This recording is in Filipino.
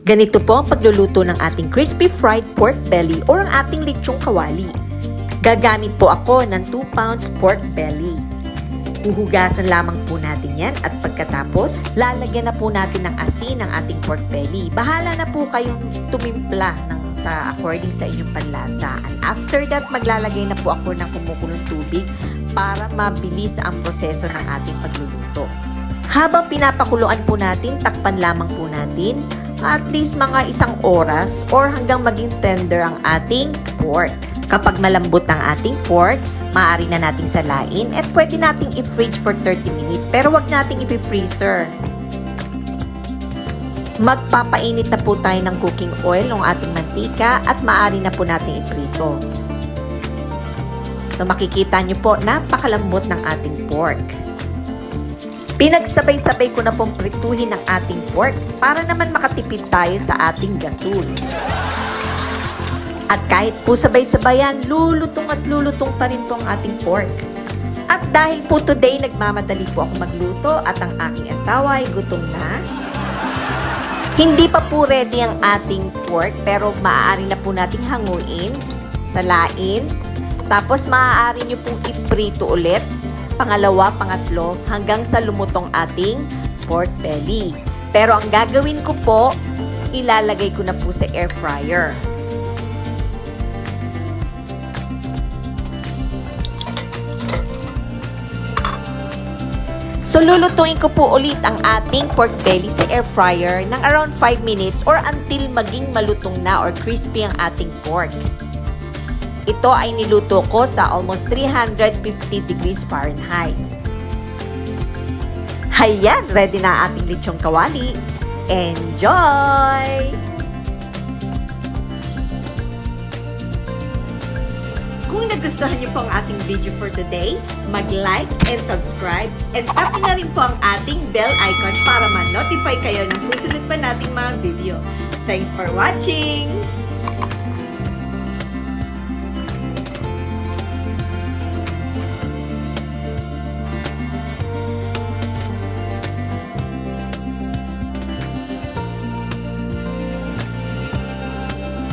Ganito po ang pagluluto ng ating crispy fried pork belly or ang ating lechong kawali. Gagamit po ako ng 2 pounds pork belly. Huhugasan lamang po natin yan at pagkatapos, lalagyan na po natin ng asin ang ating pork belly. Bahala na po kayong tumimpla according sa inyong panlasa. And after that, maglalagay na po ako ng kumukulong tubig para mabilis ang proseso ng ating pagluluto. Habang pinapakuluan po natin, takpan lamang po natin at least mga 1 oras or hanggang maging tender ang ating pork. Kapag malambot ang ating pork, maaari na nating salain at pwede nating i-fridge for 30 minutes pero wag nating i-freezer. Magpapainit na po tayo ng cooking oil ng ating mantika at maaari na po nating iprito. So makikita nyo po, napakalambot ng ating pork. Pinagsabay-sabay ko na pong prituhin ang ating pork para naman makatipid tayo sa ating gasol. At kahit po sabay-sabayan, lulutong at lulutong pa rin po ang ating pork. At dahil po today nagmamadali po ako magluto at ang aking asawa ay gutom na, hindi pa po ready ang ating pork pero maaari na po nating hanguin, salain, tapos maaari nyo pong iprito ulit, pangalawa, pangatlo, hanggang sa lumutong ating pork belly. Pero ang gagawin ko po, ilalagay ko na po sa air fryer. So, lulutuin ko po ulit ang ating pork belly sa air fryer ng around 5 minutes or until maging malutong na or crispy ang ating pork. Ito ay niluto ko sa almost 350 degrees Fahrenheit. Hayan, ready na ang ating lechong kawali. Enjoy! Kung nagustuhan niyo po ang ating video for today, mag-like and subscribe and tap na rin po ang ating bell icon para ma-notify kayo ng susunod pa nating mga video. Thanks for watching!